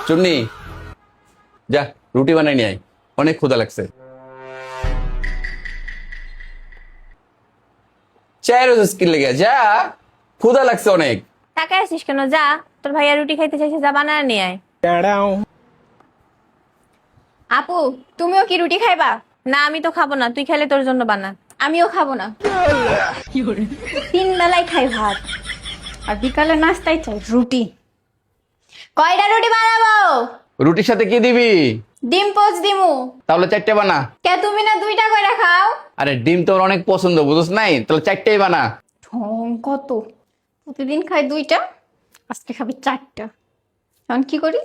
চুন্নি যা রুটি বানাই নিয়ে আয়, অনেক ক্ষুধা লাগছে। চায়ের স্কিল লেগে যা, ক্ষুধা লাগছে অনেক। টাকা আসিস কেন? যা, তোর ভাইয়া রুটি খাইতে চাইছে, যা বানায় নিয়ে আয়। আপু, তুমিও কি রুটি খাইবা? না, আমি তো খাবো না, তুই খেলে তোর জন্য বানা। আমিও খাবো না। 3 বেলায় খাই ভাত, আর বিকালে নাস্তায় চাই রুটি। কয়টা রুটি বানাবো? রুটির সাথে কি দিবি? ডিম পোচ দিমু। তাহলে 4টে বানা। কে তুমি না 2টা কইরা খাও? আরে ডিম তোর অনেক পছন্দ, বুঝছ নাই? তাহলে 4টেই বানা। ঢং কত, প্রতিদিন খাই 2টা, আজকে খাবি 4টা। এখন কি করি?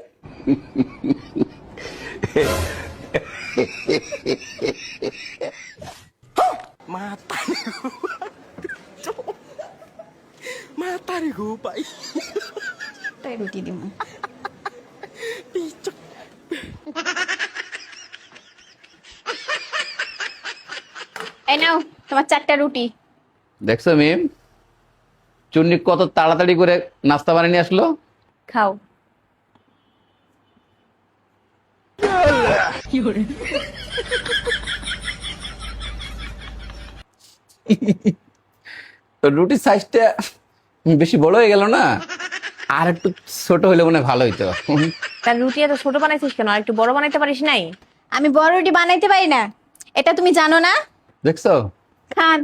Matarigo, pai. তাই রুটি দিমু। এই নাও তোমার 4টা রুটি। দেখছো মিম, চুন্নি কত তাড়াতাড়ি করে নাস্তা বানিয়ে নিয়ে আসলো। খাও। তো রুটির সাইজটা বেশি বড় হয়ে গেল না? আর একটু ছোট হলে মনে হয় ভালো হইতো। তার রুটি এত ছোট বানাইছিস কেন? আর একটু বড় বানাইতে পারিস নাই? আমি বড় রুটি বানাইতে পারি না, এটা তুমি জানো না? দেখছো? খান।